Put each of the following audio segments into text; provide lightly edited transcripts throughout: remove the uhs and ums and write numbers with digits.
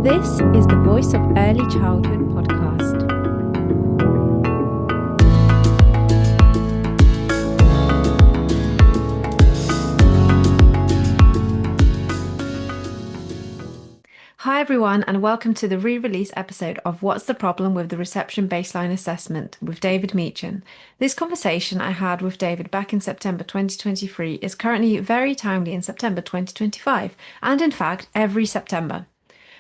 This is the Voice of Early Childhood podcast. Hi everyone, and welcome to the re-release episode of What's the Problem with the Reception Baseline Assessment with David Meechan. This conversation I had with David back in September 2023 is currently very timely in September 2025, and in fact every September.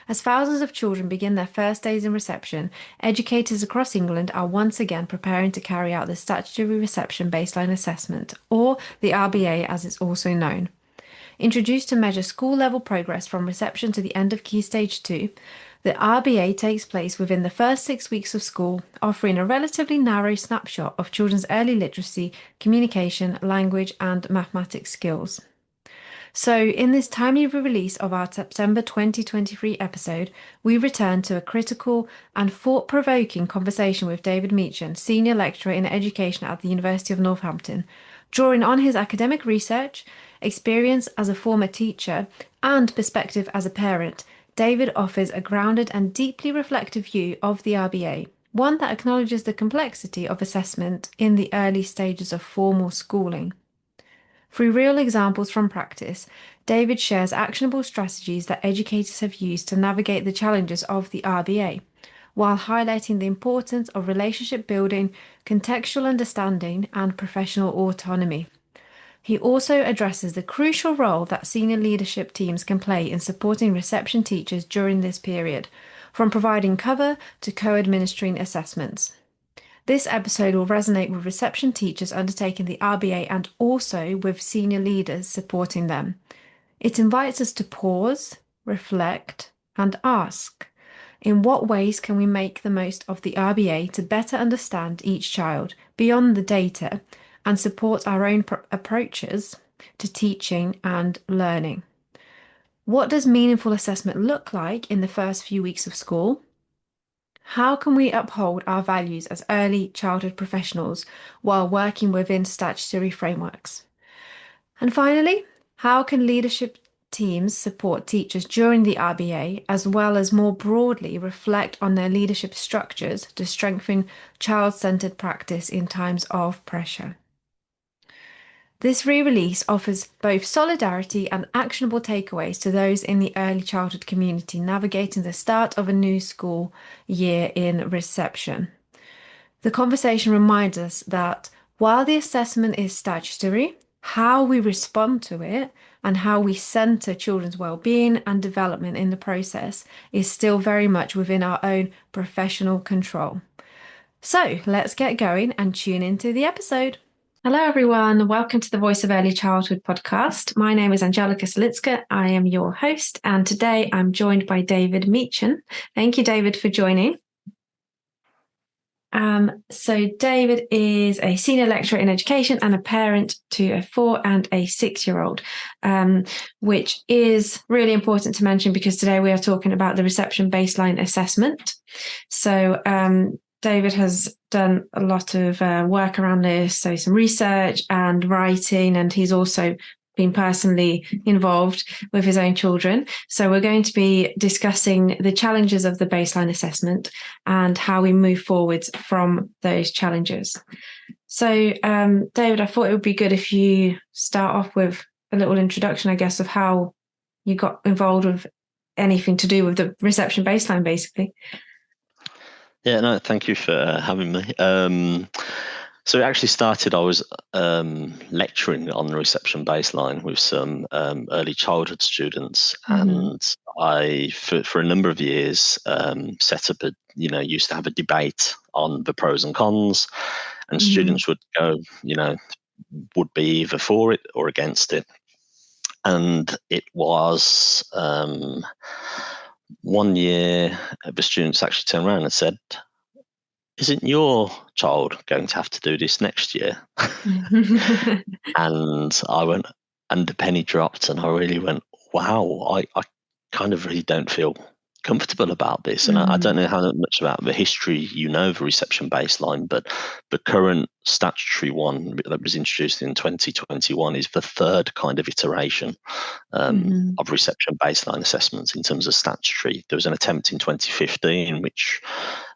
As thousands of children begin their first days in reception, educators across England are once again preparing to carry out the Statutory Reception Baseline Assessment, or the RBA as it's also known. Introduced to measure school-level progress from reception to the end of Key Stage 2, the RBA takes place within the first 6 weeks of school, offering a relatively narrow snapshot of children's early literacy, communication, language and mathematics skills. So, in this timely release of our September 2023 episode, we return to a critical and thought-provoking conversation with David Meechan, Senior Lecturer in Education at the University of Northampton. Drawing on his academic research, experience as a former teacher, and perspective as a parent, David offers a grounded and deeply reflective view of the RBA, one that acknowledges the complexity of assessment in the early stages of formal schooling. Through real examples from practice, David shares actionable strategies that educators have used to navigate the challenges of the RBA, while highlighting the importance of relationship building, contextual understanding, and professional autonomy. He also addresses the crucial role that senior leadership teams can play in supporting reception teachers during this period, from providing cover to co-administering assessments. This episode will resonate with reception teachers undertaking the RBA and also with senior leaders supporting them. It invites us to pause, reflect, and ask, in what ways can we make the most of the RBA to better understand each child beyond the data and support our own approaches to teaching and learning? What does meaningful assessment look like in the first few weeks of school? How can we uphold our values as early childhood professionals while working within statutory frameworks? And finally, how can leadership teams support teachers during the RBA, as well as more broadly reflect on their leadership structures to strengthen child-centered practice in times of pressure? This re-release offers both solidarity and actionable takeaways to those in the early childhood community navigating the start of a new school year in reception. The conversation reminds us that while the assessment is statutory, how we respond to it and how we centre children's well-being and development in the process is still very much within our own professional control. So let's get going and tune into the episode. Hello, everyone. Welcome to the Voice of Early Childhood podcast. My name is Angelica Solitska. I am your host, and today I'm joined by David Meechan. Thank you, David, for joining. So David is a senior lecturer in education and a parent to a 4- and a 6-year-old, which is really important to mention because today we are talking about the reception baseline assessment. So David has done a lot of work around this, so some research and writing, and he's also been personally involved with his own children. So we're going to be discussing the challenges of the baseline assessment and how we move forward from those challenges. So David, I thought it would be good if you start off with a little introduction, I guess, of how you got involved with anything to do with the reception baseline, basically. Yeah, no, thank you for having me. So it actually started, I was lecturing on the reception baseline with some early childhood students, and I, for a number of years, set up used to have a debate on the pros and cons, and students would go, would be either for it or against it. And it was one year, the students actually turned around and said, "Isn't your child going to have to do this next year?" And I went, and the penny dropped, and I really went, wow, I kind of really don't feel comfortable about this. And I don't know how much about the history you know of the reception baseline, but the current statutory one that was introduced in 2021 is the third kind of iteration of reception baseline assessments in terms of statutory. There was an attempt in 2015 which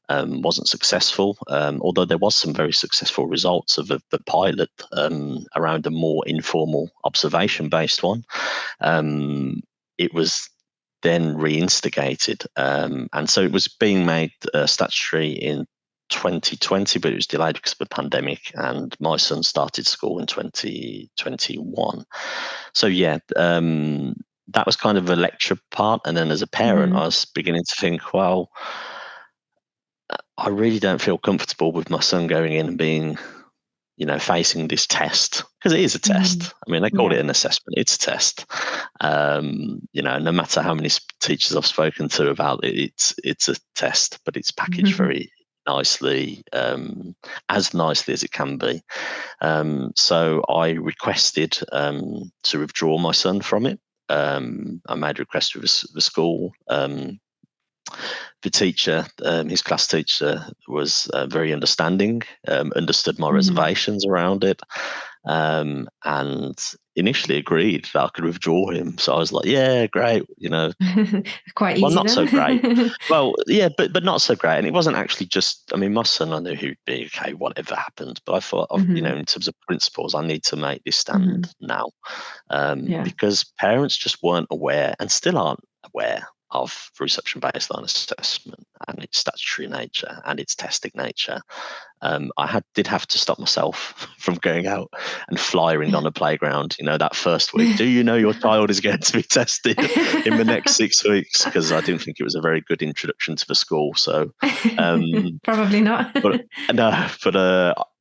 wasn't successful, although there was some very successful results of the pilot around a more informal observation-based one. It was then reinstigated, and so it was being made statutory in 2020, but it was delayed because of the pandemic, and my son started school in 2021. So yeah, that was kind of the lecture part, and then as a parent, I was beginning to think, well, I really don't feel comfortable with my son going in and being, facing this test, because it is a test. I mean, they call it an assessment. It's a test. No matter how many teachers I've spoken to about it, it's a test, but it's packaged very nicely, as nicely as it can be. So I requested to withdraw my son from it. I made a request with the school. The teacher, his class teacher, was very understanding, understood my reservations around it, and initially agreed that I could withdraw him. So I was like, yeah, great, Quite well, easy not so great. then. Well, yeah, but not so great. And it wasn't actually just, I mean, my son, I knew he'd be okay, whatever happened. But I thought, in terms of principles, I need to make this stand now, because parents just weren't aware and still aren't aware of reception baseline assessment and its statutory nature and its testing nature. I did have to stop myself from going out and flying on a playground, that first week. Do you know your child is going to be tested in the next 6 weeks? Because I didn't think it was a very good introduction to the school. So, probably not. but no, but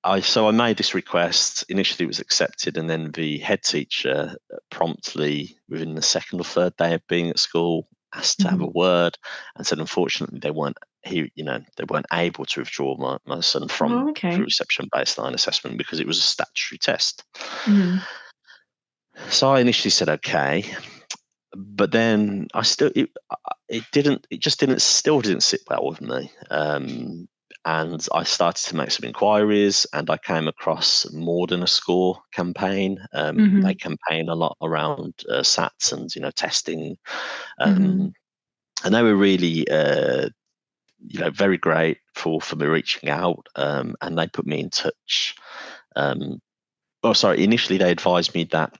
I made this request. Initially, it was accepted, and then the head teacher promptly, within the second or third day of being at school, asked to have a word, and said unfortunately they weren't able to withdraw my son from the reception baseline assessment because it was a statutory test. So I initially said okay, but then still didn't sit well with me. And I started to make some inquiries, and I came across more than a score campaign. They campaign a lot around SATs and testing, and they were really very great for me reaching out, and they put me in touch. Initially they advised me that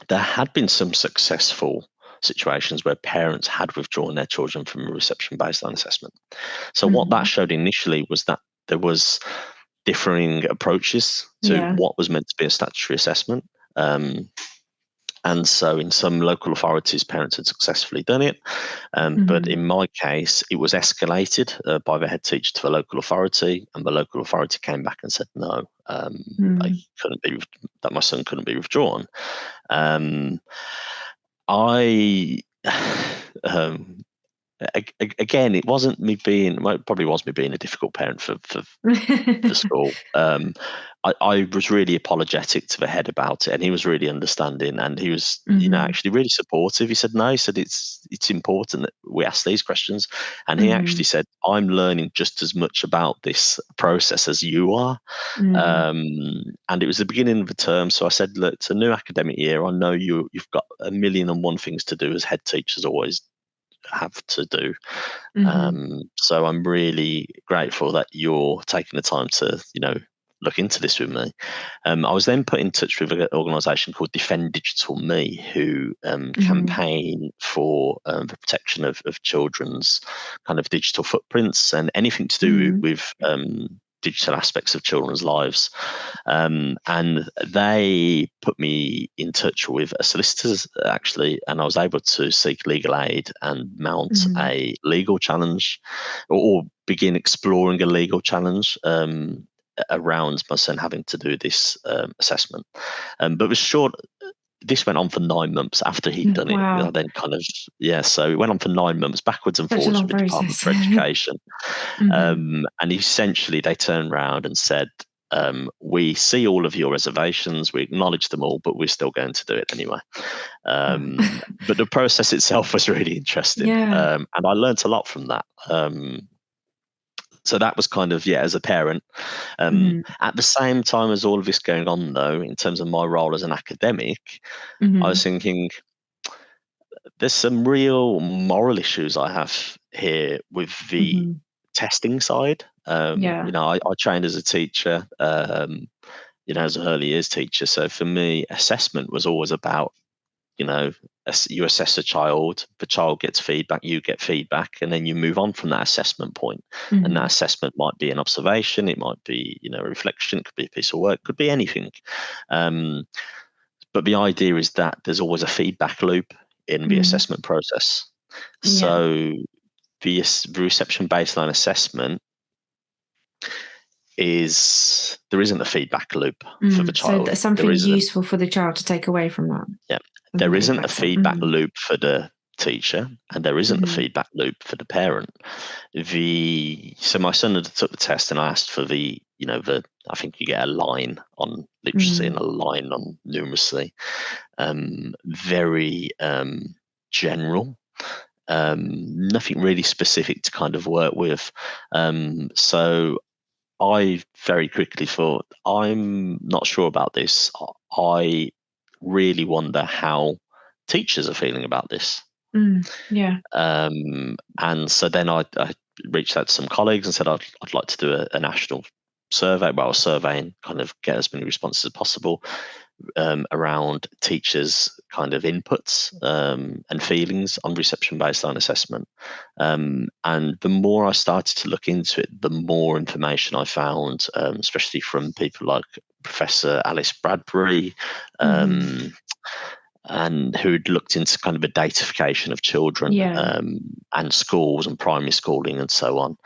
there had been some successful situations where parents had withdrawn their children from a reception baseline assessment. So what that showed initially was that there was differing approaches to what was meant to be a statutory assessment. And so in some local authorities, parents had successfully done it. But in my case, it was escalated by the head teacher to the local authority, and the local authority came back and said, no, that my son couldn't be withdrawn. Again, it wasn't me being, well, it probably was me being a difficult parent for the school. I was really apologetic to the head about it, and he was really understanding, and he was, actually really supportive. He said, no, he said, it's important that we ask these questions. And he actually said, I'm learning just as much about this process as you are. And it was the beginning of the term. So I said, look, it's a new academic year. I know you've got 1,000,001 things to do, as head teachers always have to do. So I'm really grateful that you're taking the time to, look into this with me. I was then put in touch with an organisation called Defend Digital Me, who campaign for the protection of children's kind of digital footprints and anything to do with digital aspects of children's lives. And they put me in touch with a solicitor, actually, and I was able to seek legal aid and mount a legal challenge, or begin exploring a legal challenge around my son having to do this assessment. But was short. This went on for 9 months after he'd done it. Wow. Then so it went on for 9 months, backwards and forwards with the Department for Education. And essentially they turned around and said, we see all of your reservations, we acknowledge them all, but we're still going to do it anyway. But the process itself was really interesting, Yeah. and I learnt a lot from that. So that was kind of, as a parent. Hmm. At the same time as all of this going on, though, in terms of my role as an academic, I was Hmm. thinking there's some real moral issues I have here with the Hmm. testing side. Yeah. I trained as a teacher, as an early years teacher. So for me, assessment was always about, you assess a child, the child gets feedback, you get feedback, and then you move on from that assessment point. And that Hmm. assessment might be an observation, it might be, a reflection, it could be a piece of work, could be anything. But the idea is that there's always a feedback loop in the Hmm. assessment process. Yeah. So the reception baseline assessment is there isn't a feedback loop for the So child. that's There something isn't. useful for the child to take away from that, Yeah, from the there isn't a feedback. So, feedback loop for the teacher, and there isn't a hmm. feedback loop for the parent. So my son had took the test, and I asked for the I think you get a line on literacy and Hmm. a line on numeracy. Very general. Nothing really specific to kind of work with. So I very quickly thought, I'm not sure about this. I really wonder how teachers are feeling about this. Yeah. And so then I reached out to some colleagues and said I'd like to do a national survey. Well, a survey and kind of get as many responses as possible around teachers' kind of inputs and feelings on reception baseline assessment. And the more I started to look into it, the more information I found, especially from people like Professor Alice Bradbury, Hmm. um, and who'd looked into kind of a datafication of children Yeah. and schools and primary schooling and so on.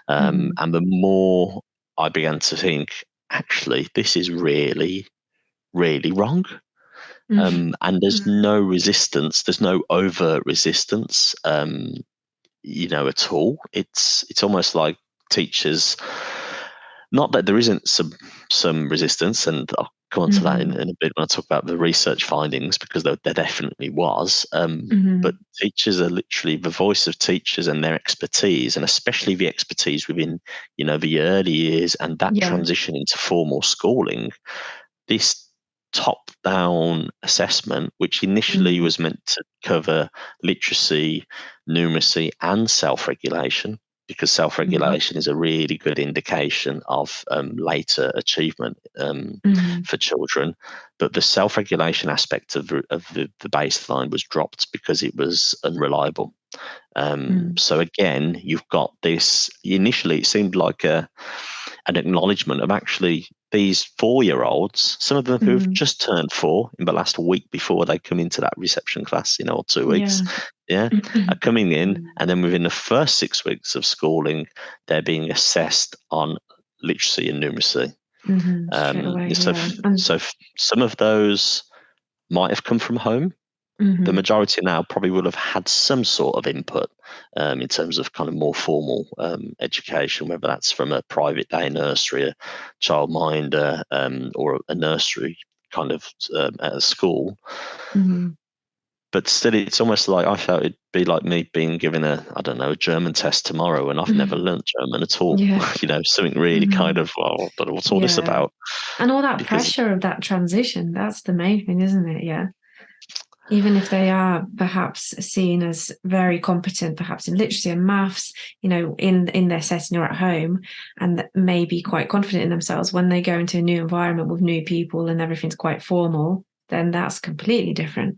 Hmm. And the more I began to think, actually, this is really, really wrong. And there's Hmm. no resistance, there's no overt resistance, at all. It's almost like teachers, not that there isn't some resistance, and I'll come on to that in Hmm. a bit when I talk about the research findings, because there definitely was. But Hmm. teachers are literally the voice of teachers and their expertise, and especially the expertise within, the early years and that Yeah. transition into formal schooling. This top-down assessment, which initially Hmm. was meant to cover literacy, numeracy, and self-regulation, because Hmm. self-regulation is a really good indication of later achievement Hmm. for children. But the self-regulation aspect of the baseline was dropped because it was unreliable. Hmm. So again, you've got this. Initially, it seemed like an acknowledgement of actually these 4-year-olds, some of them who've Hmm. just turned 4 in the last week before they come into that reception class, or 2 weeks, Yeah. are coming in, Hmm. and then within the first 6 weeks of schooling, they're being assessed on literacy and numeracy. Straight away, So, yeah. And some of those might have come from home. The hmm. majority now probably will have had some sort of input in terms of kind of more formal education, whether that's from a private day nursery, a childminder, or a nursery kind of at a school. Hmm. But still, it's almost like I felt it'd be like me being given a German test tomorrow, and I've never learnt German at all. Yeah. Something really Hmm. kind of, well, but what's all this Yeah. about? And all that Because pressure of that transition, that's the main thing, isn't it? Yeah. Even if they are perhaps seen as very competent, perhaps in literacy and maths, in their setting or at home, and maybe quite confident in themselves, when they go into a new environment with new people and everything's quite formal, then that's completely different.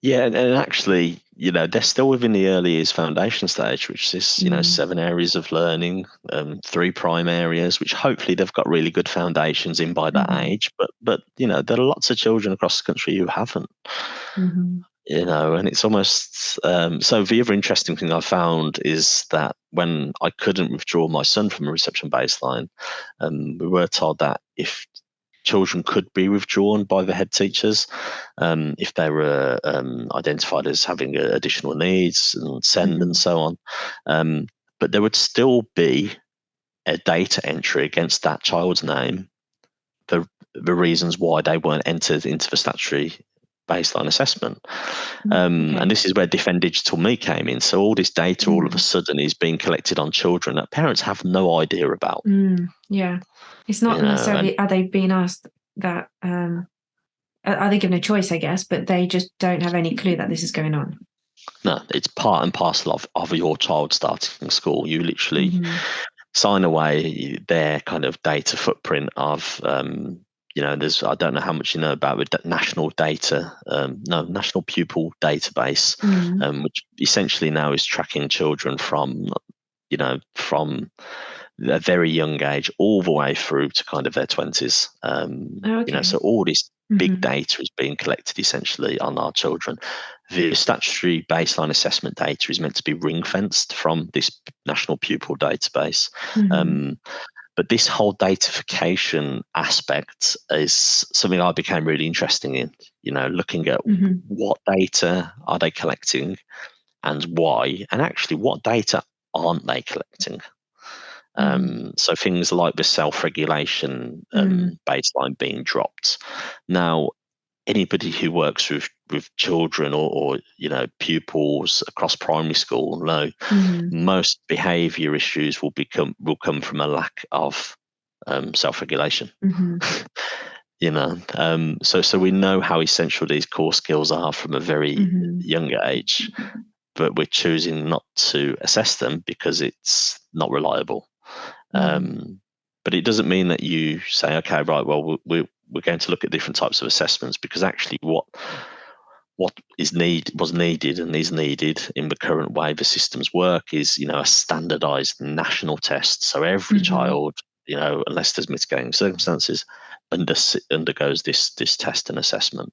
Yeah, and actually, they're still within the early years foundation stage, which is, Mm. 7 areas of learning, 3 prime areas, which hopefully they've got really good foundations in by that Hmm. age. But there are lots of children across the country who haven't, Hmm. and it's almost so. The other interesting thing I found is that when I couldn't withdraw my son from a reception baseline, we were told that if children could be withdrawn by the head teachers if they were identified as having additional needs and SEND and Hmm. so on. But there would still be a data entry against that child's name for the reasons why they weren't entered into the statutory baseline assessment. And Okay. this is where Defend Digital Me came in. So all this data all of a sudden is being collected on children that parents have no idea about. Yeah. It's not And necessarily, are they being asked that, are they given a choice, I guess, but they just don't have any clue that this is going on. no, it's part and parcel of your child starting school. You literally Mm-hmm. sign away their kind of data footprint of, there's, I don't know how much you know about the national pupil database, Mm-hmm. which essentially now is tracking children from a very young age all the way through to kind of their 20s. Oh, okay. So all this big Mm-hmm. data is being collected essentially on our children. The statutory baseline assessment data is meant to be ring fenced from this national pupil database. Mm-hmm. Um, but this whole datafication aspect is something I became really interested in, looking at Mm-hmm. what data are they collecting and why, and actually what data aren't they collecting. Mm-hmm. So things like the self-regulation Mm-hmm. baseline being dropped. Now, anybody who works with children or pupils across primary school know Mm-hmm. most behaviour issues will come from a lack of self-regulation. Mm-hmm. So we know how essential these core skills are from a very Mm-hmm. young age, but we're choosing not to assess them because it's not reliable. Mm-hmm. But it doesn't mean that you say, okay, right, well, we're going to look at different types of assessments, because actually what was needed and is needed in the current way the systems work is, a standardized national test. So every Mm-hmm. child, unless there's mitigating circumstances, undergoes this test and assessment.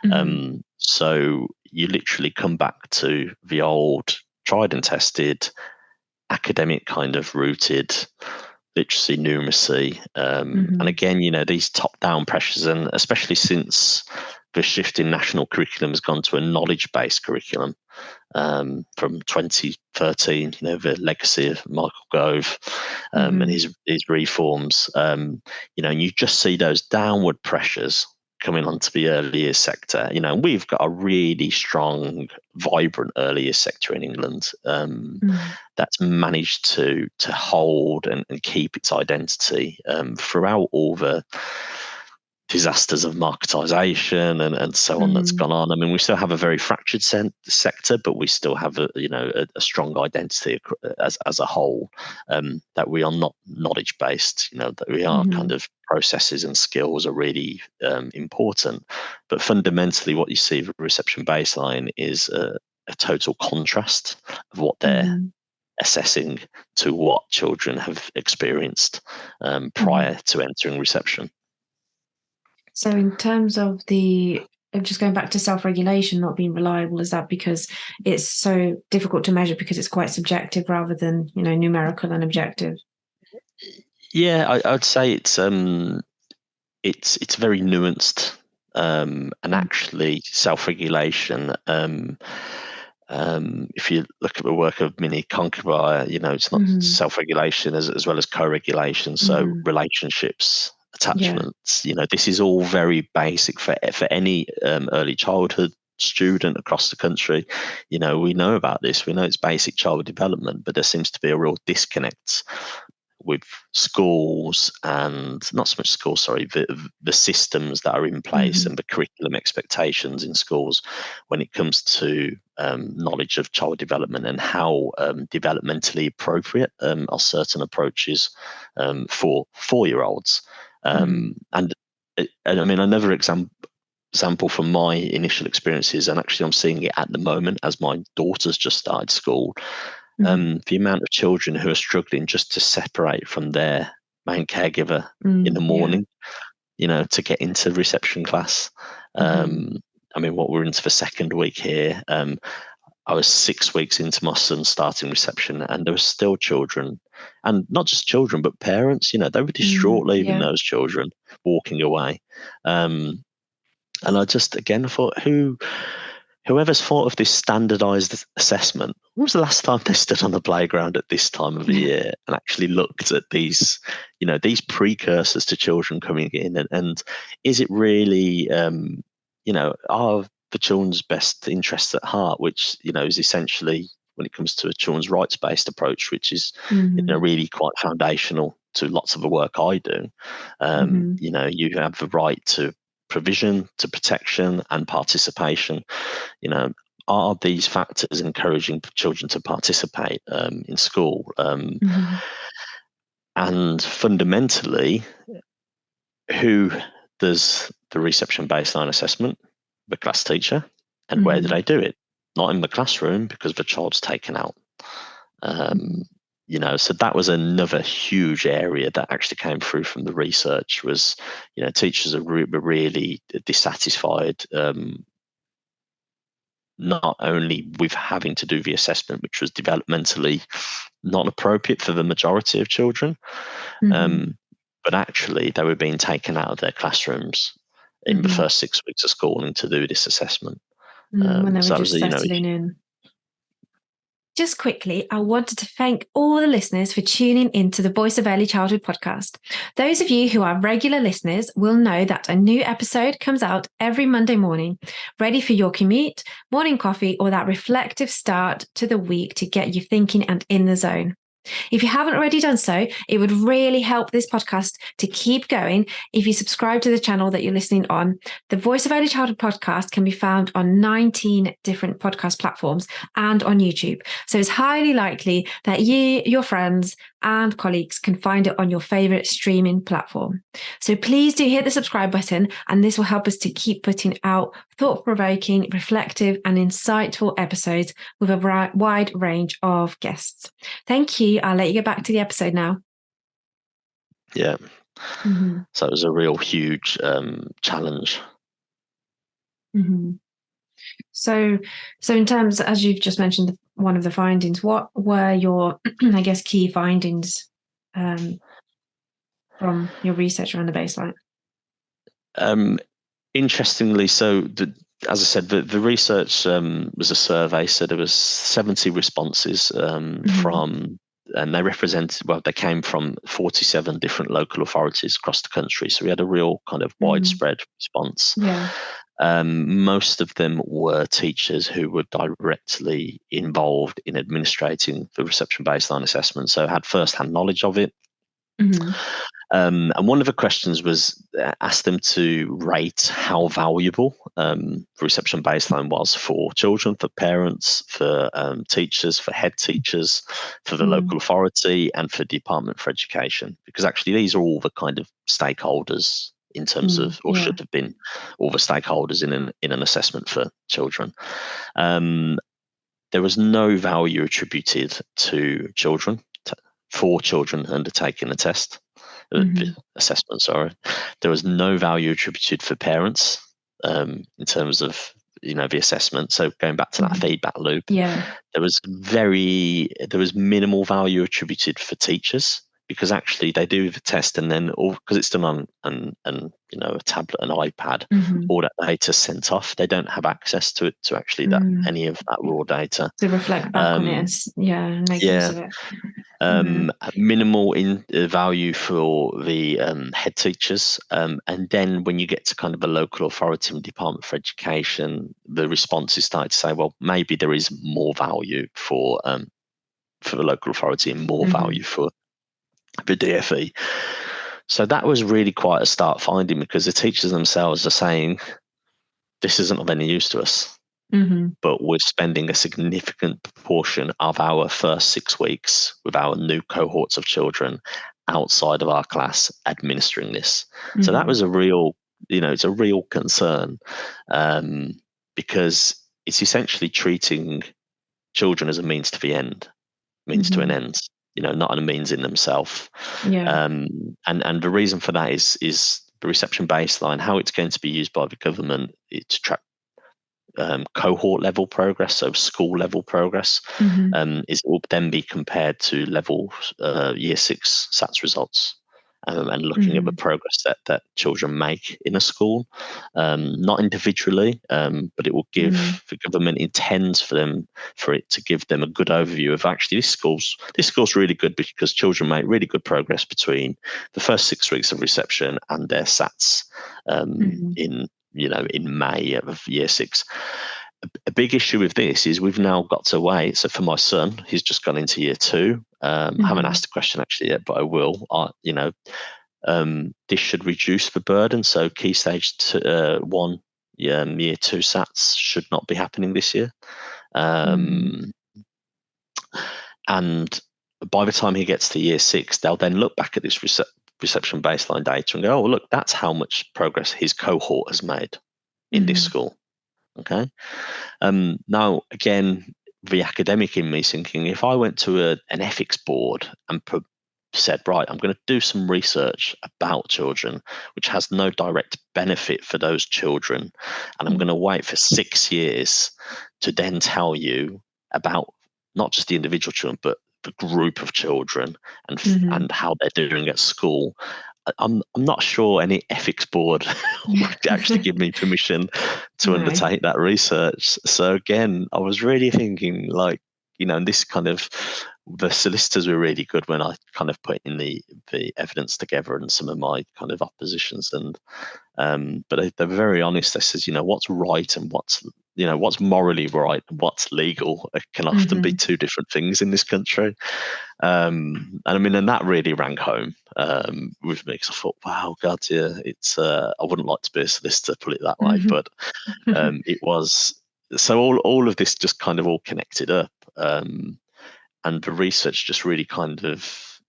Mm-hmm. So you literally come back to the old tried and tested academic kind of rooted literacy, numeracy. And Mm-hmm. again, these top down pressures, and especially since the shift in national curriculum has gone to a knowledge based curriculum from 2013, the legacy of Michael Gove and Mm-hmm. his reforms, and you just see those downward pressures coming onto the early years sector. We've got a really strong, vibrant early years sector in England that's managed to hold and keep its identity throughout all the disasters of marketisation and so on that's Mm-hmm. gone on. I mean, we still have a very fractured sector, but we still have a strong identity as a whole, that we are not knowledge based. That we are Mm-hmm. kind of processes and skills are really important, but fundamentally, what you see with reception baseline is a total contrast of what they're Mm-hmm. assessing to what children have experienced Mm-hmm. prior to entering reception. So in terms of just going back to self-regulation not being reliable, is that because it's so difficult to measure because it's quite subjective rather than, numerical and objective? Yeah, I'd say it's very nuanced, and actually self-regulation. If you look at the work of Minnie Conqueror, it's not Mm-hmm. self-regulation as well as co-regulation. So Mm-hmm. relationships, Yeah. attachments, this is all very basic for any early childhood student across the country. We know about this. We know it's basic child development, but there seems to be a real disconnect with schools, and not so much schools, sorry, the systems that are in place Mm-hmm. and the curriculum expectations in schools when it comes to knowledge of child development and how developmentally appropriate are certain approaches for 4-year-olds. Mm-hmm. And I mean, another example from my initial experiences, and actually I'm seeing it at the moment as my daughter's just started school, Mm-hmm. the amount of children who are struggling just to separate from their main caregiver in the Yeah. morning, to get into reception class. Mm-hmm. I mean, what we're into the second week here. I was 6 weeks into my son starting reception, and there were still children, and not just children, but parents. They were distraught leaving Yeah. those children, walking away. And I just again thought, whoever's thought of this standardized assessment, when was the last time they stood on the playground at this time of the year and actually looked at these, these precursors to children coming in, and is it really, are the children's best interests at heart, which, is essentially, when it comes to a children's rights-based approach, which is, really quite foundational to lots of the work I do. You have the right to provision, to protection, and participation. Are these factors encouraging children to participate in school? And fundamentally, who does the reception baseline assessment? The class teacher. And where do they do it? Not in the classroom, because the child's taken out. So that was another huge area that actually came through from the research was, teachers were really dissatisfied, not only with having to do the assessment, which was developmentally not appropriate for the majority of children, but actually they were being taken out of their classrooms in the first 6 weeks of schooling to do this assessment. When they were so that just was, settling in. Just quickly, I wanted to thank all the listeners for tuning into the Voice of Early Childhood podcast. Those of you who are regular listeners will know that a new episode comes out every Monday morning, ready for your commute, morning coffee, or that reflective start to the week to get you thinking and in the zone. If you haven't already done so, it would really help this podcast to keep going if you subscribe to the channel that you're listening on. The Voice of Early Childhood podcast can be found on 19 different podcast platforms and on YouTube. So it's highly likely that you, your friends, and colleagues can find it on your favorite streaming platform. So please do hit the subscribe button, and this will help us to keep putting out thought-provoking, reflective, and insightful episodes with a wide range of guests. Thank you. I'll let you get back to the episode now. Yeah. So it was a real huge challenge. So in terms, as you've just mentioned, one of the findings, what were your, I guess, key findings from your research around the baseline? Interestingly, as I said, the research was a survey, so there was 70 responses from, and they came from 47 different local authorities across the country. So we had a real kind of widespread response. Yeah. Most of them were teachers who were directly involved in administrating the reception baseline assessment, so had first-hand knowledge of it. And one of the questions was asked them to rate how valuable the reception baseline was for children, for parents, for teachers, for head teachers, for the local authority, and for Department for Education, because actually these are all the kind of stakeholders in terms of, or should have been, all the stakeholders in an assessment for children. There was no value attributed to children, for children undertaking the test. The assessment, sorry. There was no value attributed for parents in terms of the assessment. So going back to that feedback loop, there was minimal value attributed for teachers, because actually they do the test and then because it's done on a tablet, an iPad, all that data sent off. They don't have access to it, to actually any of that raw data. To reflect back on it, and make use of it. Minimal in value for the head teachers, and then when you get to kind of a local authority and Department for Education, the responses started to say, well, maybe there is more value for the local authority and more value for the DFE. So that was really quite a stark finding, because the teachers themselves are saying this isn't of any use to us. But we're spending a significant proportion of our first 6 weeks with our new cohorts of children outside of our class administering this. So that was a real, it's a real concern, because it's essentially treating children as a means to the end, to an end, not a means in themselves. And the reason for that is the reception baseline, how it's going to be used by the government to track cohort level progress, so school level progress, is will then be compared to level year 6 SATs results, and looking at the progress that children make in a school, not individually, but it will give the government intends for it to give them a good overview of actually this school's really good because children make really good progress between the first 6 weeks of reception and their SATs in May of year 6. A big issue with this is we've now got to wait. So for my son, he's just gone into year 2. I haven't asked the question actually yet, but I will. This should reduce the burden. So key stage 1, year 2 SATs should not be happening this year. And by the time he gets to year 6, they'll then look back at this reception baseline data and go, oh, look, that's how much progress his cohort has made in this school. Okay. Now, again, the academic in me thinking, if I went to an ethics board and said, right, I'm going to do some research about children, which has no direct benefit for those children, and I'm going to wait for 6 years to then tell you about not just the individual children, but the group of children and how they're doing at school. I'm not sure any ethics board would actually give me permission to undertake that research. So again, I was really thinking and this kind of, the solicitors were really good when I kind of put in the evidence together and some of my kind of oppositions, but they're very honest. They says, what's right and what's morally right and what's legal. It can often be two different things in this country. And that really rang home with me, because I thought, wow, God, yeah, it's I wouldn't like to be a solicitor, put it that way, but it was. So all of this just kind of all connected up, and the research just really kind of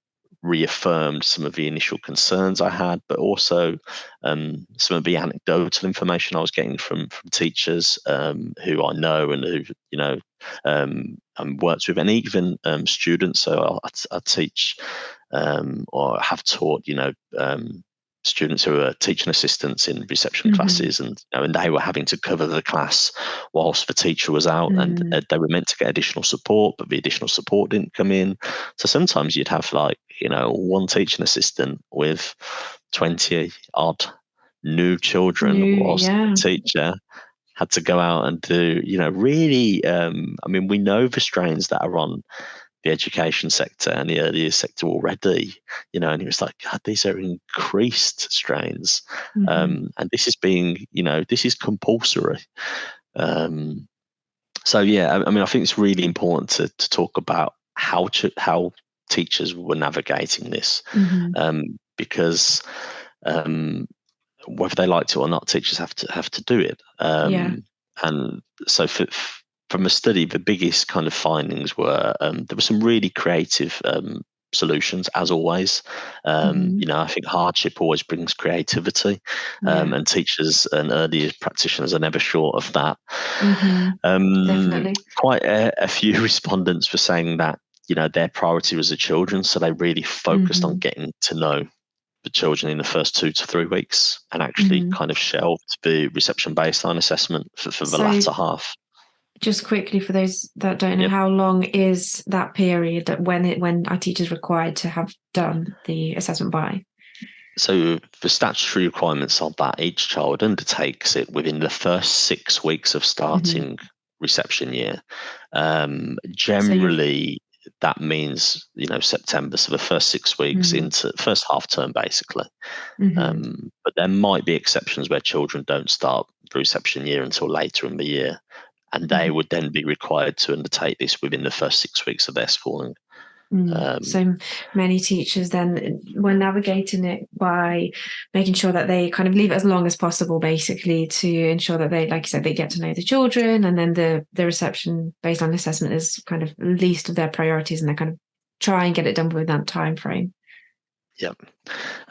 reaffirmed some of the initial concerns I had, but also some of the anecdotal information I was getting from teachers who I know and who worked with, and even students. So I teach or have taught students who are teaching assistants in reception classes, and they were having to cover the class whilst the teacher was out, and they were meant to get additional support, but the additional support didn't come in. So sometimes you'd have one teaching assistant with 20 odd new children, whilst the teacher had to go out and do, really, we know the strains that are on the education sector and the early years sector already, and it was like, God, these are increased strains. And this is this is compulsory. So yeah, I think it's really important to talk about how teachers were navigating this, because whether they liked it or not, teachers have to do it. And so from a study, the biggest kind of findings were there were some really creative solutions, as always. I think hardship always brings creativity, and teachers and early practitioners are never short of that. Definitely. Quite a few respondents were saying that their priority was the children, so they really focused on getting to know the children in the first 2 to 3 weeks, and actually kind of shelved the reception baseline assessment for the latter half. Just quickly, for those that don't know, how long is that period when our teacher's required to have done the assessment by? So the statutory requirements are that each child undertakes it within the first 6 weeks of starting reception year. Generally, that means September, so the first 6 weeks into first half term, basically. But there might be exceptions where children don't start the reception year until later in the year, and they would then be required to undertake this within the first 6 weeks of their schooling. So many teachers then were navigating it by making sure that they kind of leave it as long as possible, basically, to ensure that they, like you said, they get to know the children, and then the reception based on assessment is kind of least of their priorities, and they kind of try and get it done within that time frame. Yep.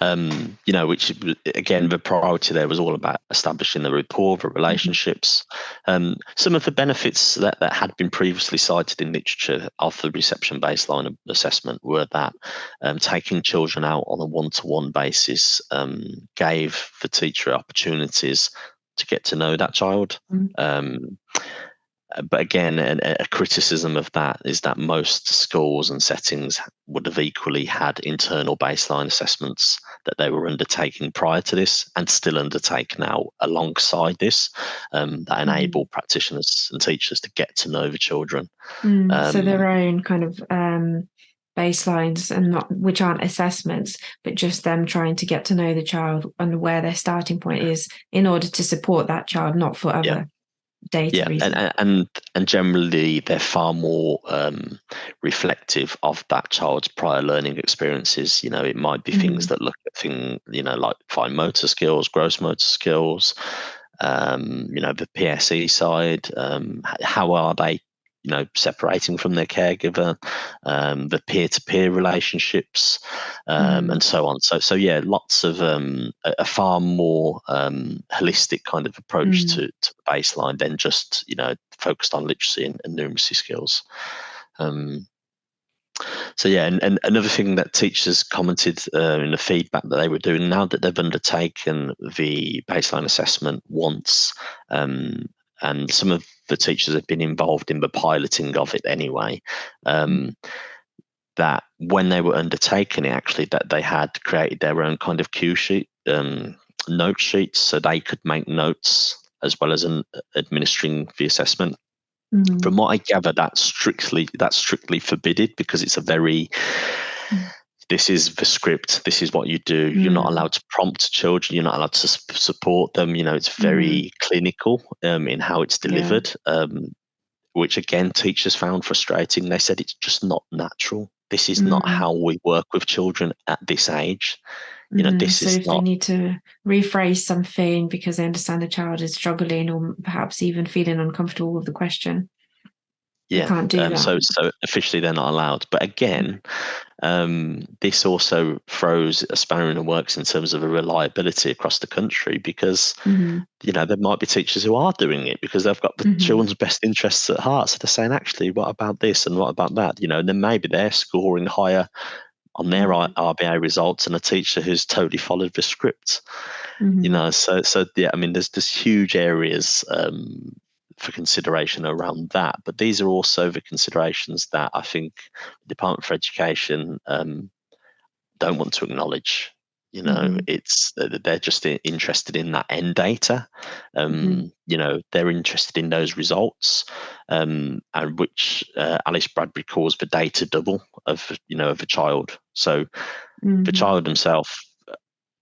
Which again, the priority there was all about establishing the rapport, the relationships. Some of the benefits that had been previously cited in literature of the reception baseline assessment were that taking children out on a one-to-one basis gave the teacher opportunities to get to know that child. But again, a criticism of that is that most schools and settings would have equally had internal baseline assessments that they were undertaking prior to this and still undertake now alongside this, that Mhm. enable practitioners and teachers to get to know the children. So Um, their own kind of baselines and not which aren't assessments, but just them trying to get to know the child and where their starting point is in order to support that child, not for yeah, other data yeah, reasons. and generally they're far more reflective of that child's prior learning experiences. It might be things Mm, that look at things, like fine motor skills, gross motor skills, the PSE side. How are they, separating from their caregiver, the peer-to-peer relationships, mm, and so on. So yeah, lots of a far more holistic kind of approach mm, to the baseline than just focused on literacy and numeracy skills. Um, so yeah, and another thing that teachers commented in the feedback that they were doing now that they've undertaken the baseline assessment once, and some of the teachers have been involved in the piloting of it anyway. mm, That when they were undertaking it, actually, that they had created their own kind of cue sheet, note sheets, so they could make notes as well as administering the assessment. From mm, what I gather, that's strictly forbidden because it's a very, this is the script, this is what you do. You're not mm, allowed to prompt children, you're not allowed to support them. It's mm, very clinical in how it's yeah. delivered, which again teachers found frustrating. They said it's just not natural. This is not Mm, how we work with children at this age. This So is if they not. need to rephrase something because they understand the child is struggling or perhaps even feeling uncomfortable with the question, they Yeah. can't do that. So officially they're not allowed. But again, this also throws a spanner in the works in terms of a reliability across the country because Mm-hmm. there might be teachers who are doing it because they've got the Mm-hmm. children's best interests at heart. So they're saying, actually, what about this and what about that? And then maybe they're scoring higher on their Mm-hmm. RBA results than a teacher who's totally followed the script. Mm-hmm. So yeah, I mean, there's huge areas for consideration around that, but these are also the considerations that I think the Department for Education don't want to acknowledge. Mm-hmm. It's they're just interested in that end data. Mm-hmm. They're interested in those results, and which Alice Bradbury calls the data double of a child. So the Mm-hmm. child himself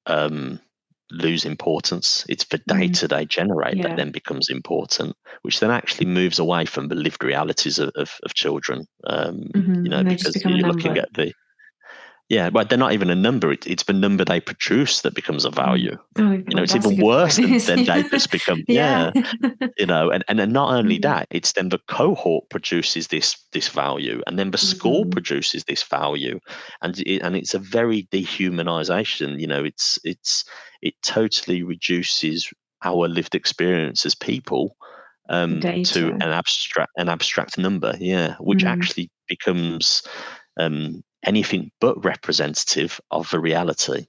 um, lose importance. It's the Mm-hmm. data they generate that Yeah. then becomes important, which then actually moves away from the lived realities of children. Mm-hmm. And they just Because become a you're looking number. at the, yeah, well, they're not even a number. It's the number they produce that becomes a Mm. value. Oh, well, It's that's a even good worse point. than they just become. Yeah. Yeah, and then not only Mm-hmm. that, it's then the cohort produces this value, and then the school Mm-hmm. produces this value, and it's a very dehumanization. It totally reduces our lived experience as people to Data. an abstract number. Yeah, which Mm. actually becomes anything but representative of the reality.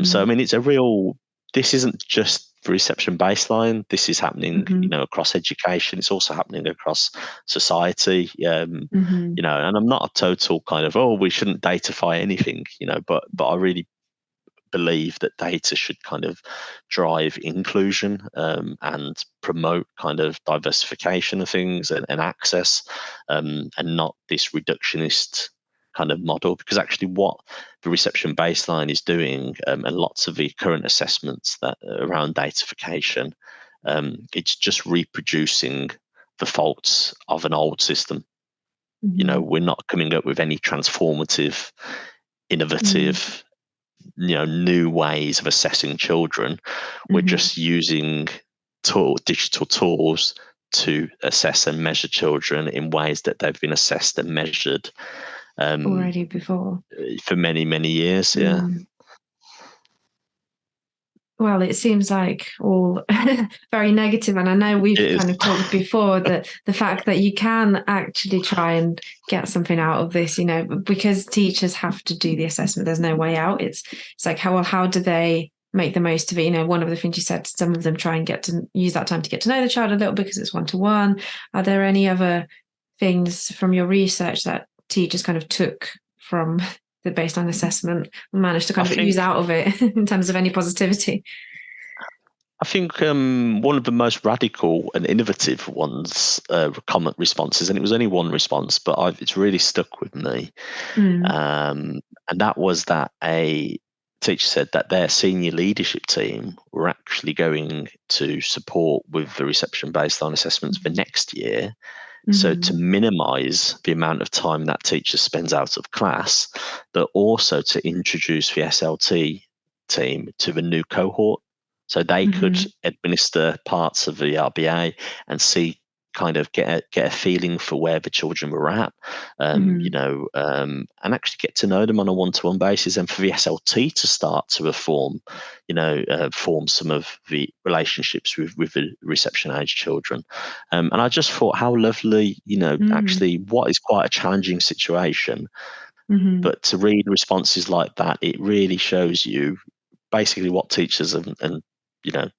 So I Mm. mean, it's a real. This isn't just the reception baseline. This is happening, Mm-hmm. across education. It's also happening across society. Mm-hmm. And I'm not a total kind of, we shouldn't datafy anything, but I really believe that data should kind of drive inclusion, and promote kind of diversification of things and access, and not this reductionist kind of model. Because actually, what the reception baseline is doing, and lots of the current assessments that around datafication, it's just reproducing the faults of an old system. Mm-hmm. We're not coming up with any transformative, Mm-hmm. innovative, new ways of assessing children. We're Mm-hmm. just using digital tools to assess and measure children in ways that they've been assessed and measured, um, Already before. for many, many years. Yeah, Mm. Well, it seems like all very negative, and I know we've it is. kind of talked before that the fact that you can actually try and get something out of this, because teachers have to do the assessment. There's no way out. It's like how do they? make the most of it. One of the things you said, some of them try and get to use that time to get to know the child a little because it's one-to-one. Are there any other things from your research that teachers kind of took from the baseline assessment and managed to I kind of use think out of it in terms of any positivity? I think one of the most radical and innovative ones, comment responses, and it was only one response, but it's really stuck with me. Mm, And that was that a teacher said that their senior leadership team were actually going to support with the reception baseline assessments for next year. So to mm, minimize the amount of time that teacher spends out of class, but also to introduce the SLT team to the new cohort. So they could mm, administer parts of the RBA and see kind of get a feeling for where the children were at, mm, and actually get to know them on a one-to-one basis, and for the SLT to start to form some of the relationships with the reception age children. And I just thought how lovely, mm, actually what is quite a challenging situation, mm, but to read responses like that, it really shows you basically what teachers and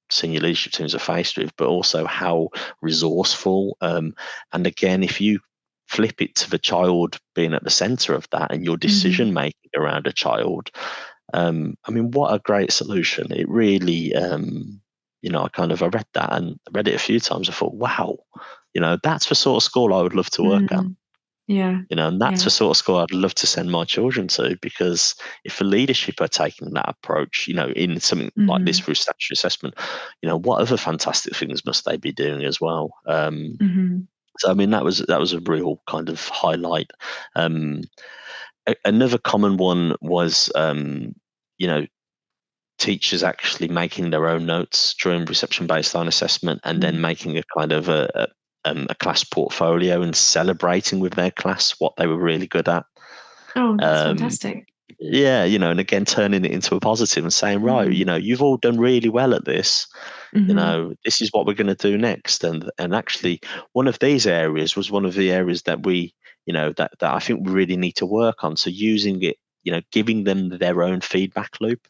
senior leadership teams are faced with, but also how resourceful. And again, if you flip it to the child being at the center of that and your mm, decision making around a child, I mean, what a great solution! It really, I read that and read it a few times. I thought, wow, that's the sort of school I would love to work at. mm. Yeah, And that's yeah. the sort of school I'd love to send my children to, because if the leadership are taking that approach, in something like this Mm, through statutory assessment, what other fantastic things must they be doing as well? mm, So I mean, that was a real kind of highlight. Um, Another common one was, you know, teachers actually making their own notes during reception baseline assessment, and then mm. making a kind of a class portfolio and celebrating with their class what they were really good at. Oh, that's Um, fantastic. yeah, and again turning it into a positive and saying, right, Mm, you've all done really well at this. mm, This is what we're going to do next. And actually, one of these areas was one of the areas that we, that I think we really need to work on. So using it, giving them their own feedback loop.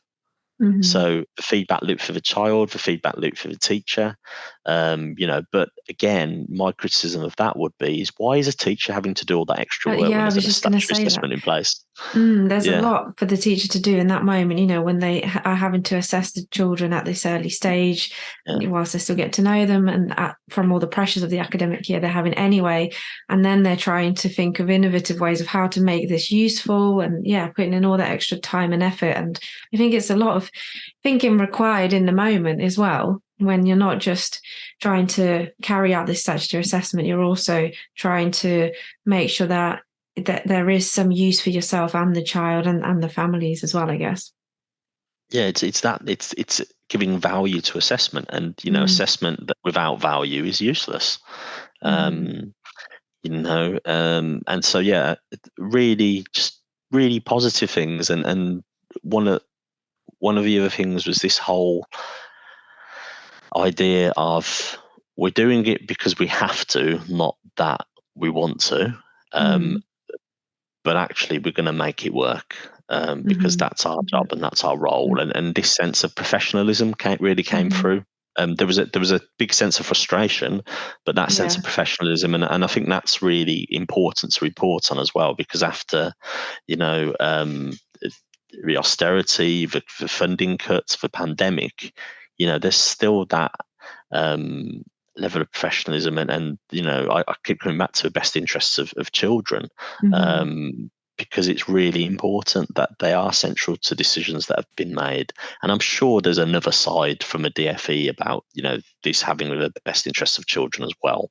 mm. So the feedback loop for the child, the feedback loop for the teacher, but again, my criticism of that would be is why is a teacher having to do all that extra work when Yeah, I there's was a just going to statutory say that. assessment in place? There's a Yeah, lot for the teacher to do in that moment, when they are having to assess the children at this early stage, yeah, whilst they still get to know them, and from all the pressures of the academic year they're having anyway. And then they're trying to think of innovative ways of how to make this useful, and yeah, putting in all that extra time and effort. And I think it's a lot of thinking required in the moment as well. When you're not just trying to carry out this statutory assessment, you're also trying to make sure that there is some use for yourself and the child and the families as well, I guess. yeah. It's giving value to assessment, and Mm, assessment that without value is useless. mm, Um, and so yeah, really, just really positive things. And one of one of the other things was this whole idea of we're doing it because we have to, not that we want to. Um, mm, but actually, we're going to make it work, because mm, that's our mm, job and that's our role. And this sense of professionalism really came mm, through. There was a big sense of frustration, but that sense of yeah. professionalism, and I think that's really important to report on as well, because after you know the austerity, the funding cuts, the pandemic, there's still that um, level of professionalism, and I keep coming back to the best interests of children, Mm, um, because it's really important that they are central to decisions that have been made. And I'm sure there's another side from a DFE about this having the best interests of children as well.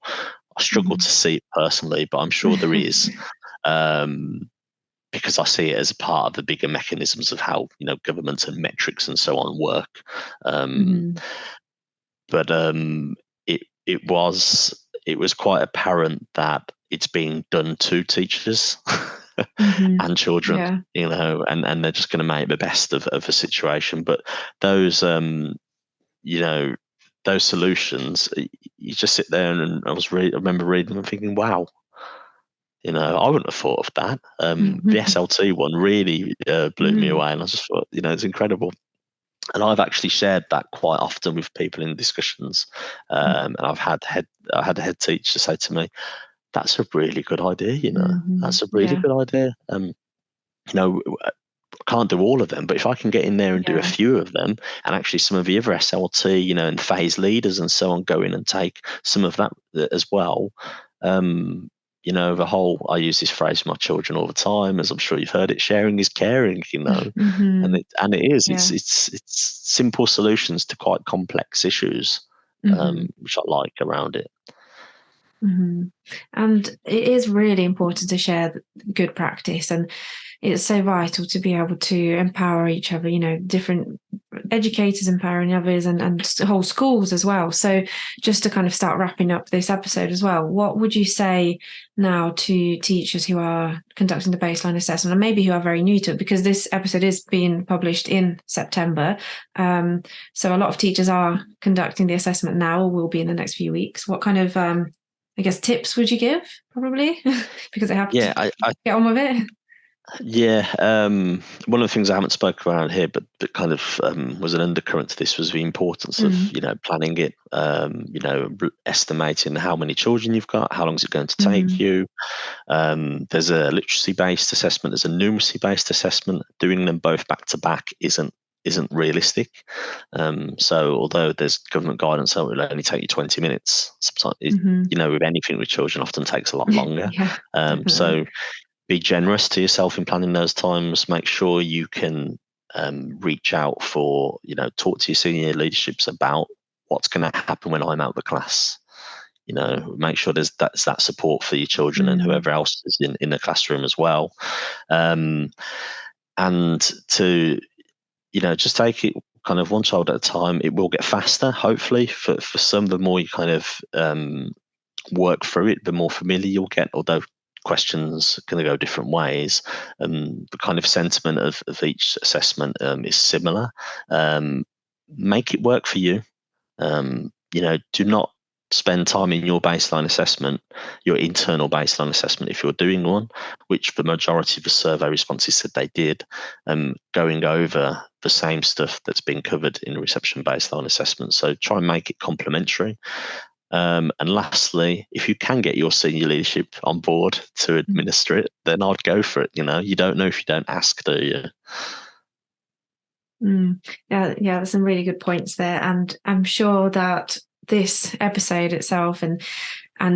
I struggle mm. to see it personally, but I'm sure there is. Um, because I see it as a part of the bigger mechanisms of how governments and metrics and so on work. Um, Mm, but it was quite apparent that it's being done to teachers mm, and children, yeah. and they're just going to make the best of the situation. But those you know those solutions, you just sit there, and I remember reading and thinking, wow. I wouldn't have thought of that. The Mm, SLT one really blew me mm. away, and I just thought, it's incredible. And I've actually shared that quite often with people in discussions. And I had a head teacher say to me, "That's a really good idea. Mm-hmm. That's a really Yeah. good idea. I can't do all of them, but if I can get in there and do a Yeah. few of them, and actually some of the other SLT, and phase leaders and so on, go in and take some of that as well." The whole, I use this phrase with my children all the time, as I'm sure you've heard it, sharing is caring, Mm-hmm. and it is. Yeah. It's simple solutions to quite complex issues, Mm-hmm. which I like around it. Mm-hmm. And it is really important to share good practice, and it's so vital to be able to empower each other, different educators empowering others, and whole schools as well. So just to kind of start wrapping up this episode as well, what would you say now to teachers who are conducting the baseline assessment, and maybe who are very new to it, because this episode is being published in September. So a lot of teachers are conducting the assessment now, or will be in the next few weeks. What kind of I guess tips would you give, probably, because they have Yeah, to get on with it? Yeah, one of the things I haven't spoken around here, but that kind of was an undercurrent to this, was the importance of Mm. planning it. Estimating how many children you've got, how long is it going to take Mm. you. There's a literacy-based assessment, there's a numeracy-based assessment. Doing them both back to back isn't realistic. So although there's government guidance that will only take you 20 minutes, sometimes Mm-hmm. with anything with children, often takes a lot longer. Yeah, definitely. So be generous to yourself in planning those times. Make sure you can reach out for, talk to your senior leaderships about what's going to happen when I'm out of the class. Make sure there's that support for your children and Mm. whoever else is in the classroom as well. And to, just take it kind of one child at a time. It will get faster, hopefully. For some, the more you kind of work through it, the more familiar you'll get, although questions are going to go different ways. The kind of sentiment of each assessment is similar. Make it work for you. Do not spend time in your baseline assessment, your internal baseline assessment, if you're doing one, which the majority of the survey responses said they did, going over the same stuff that's been covered in reception baseline assessment. So try and make it complementary. And lastly, if you can get your senior leadership on board to administer it, then I'd go for it. You don't know if you don't ask, do you? Yeah, there's some really good points there, and I'm sure that this episode itself and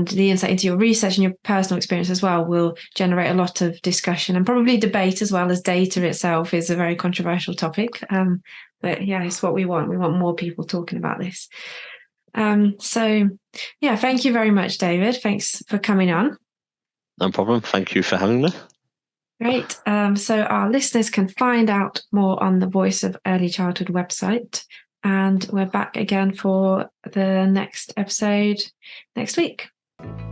the insight into your research and your personal experience as well will generate a lot of discussion and probably debate, as well as data itself is a very controversial topic. But yeah, it's what we want. We want more people talking about this. So yeah, thank you very much, David. Thanks for coming on. No problem. Thank you for having me. Great. So our listeners can find out more on the Voice of Early Childhood website. And we're back again for the next episode next week.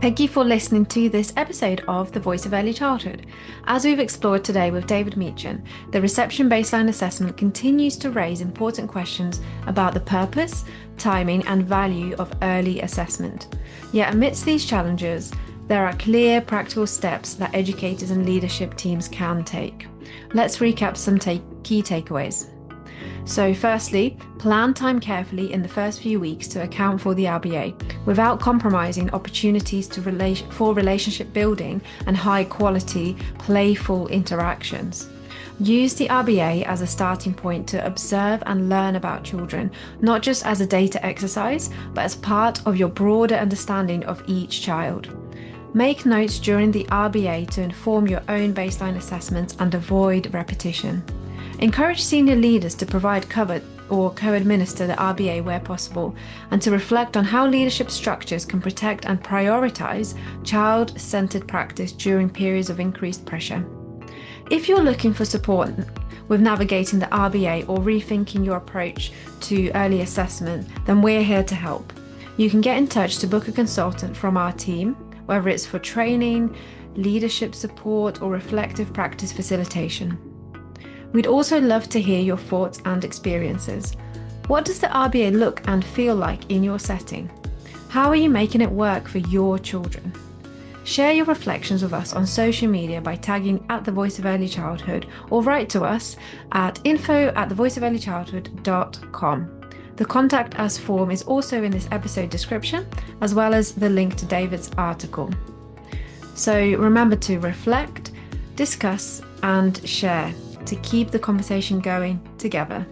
Thank you for listening to this episode of The Voice of Early Childhood. As we've explored today with David Meechan, the reception baseline assessment continues to raise important questions about the purpose, timing, and value of early assessment. Yet amidst these challenges, there are clear, practical steps that educators and leadership teams can take. Let's recap some key takeaways. So firstly, plan time carefully in the first few weeks to account for the RBA, without compromising opportunities for relationship building and high quality, playful interactions. Use the RBA as a starting point to observe and learn about children, not just as a data exercise, but as part of your broader understanding of each child. Make notes during the RBA to inform your own baseline assessments and avoid repetition. Encourage senior leaders to provide cover or co-administer the RBA where possible, and to reflect on how leadership structures can protect and prioritise child-centred practice during periods of increased pressure. If you're looking for support with navigating the RBA or rethinking your approach to early assessment, then we're here to help. You can get in touch to book a consultant from our team, whether it's for training, leadership support, or reflective practice facilitation. We'd also love to hear your thoughts and experiences. What does the RBA look and feel like in your setting? How are you making it work for your children? Share your reflections with us on social media by tagging at The Voice of Early Childhood, or write to us at info@thevoiceofearlychildhood.com. The contact us form is also in this episode description, as well as the link to David's article. So remember to reflect, discuss, and share to keep the conversation going together.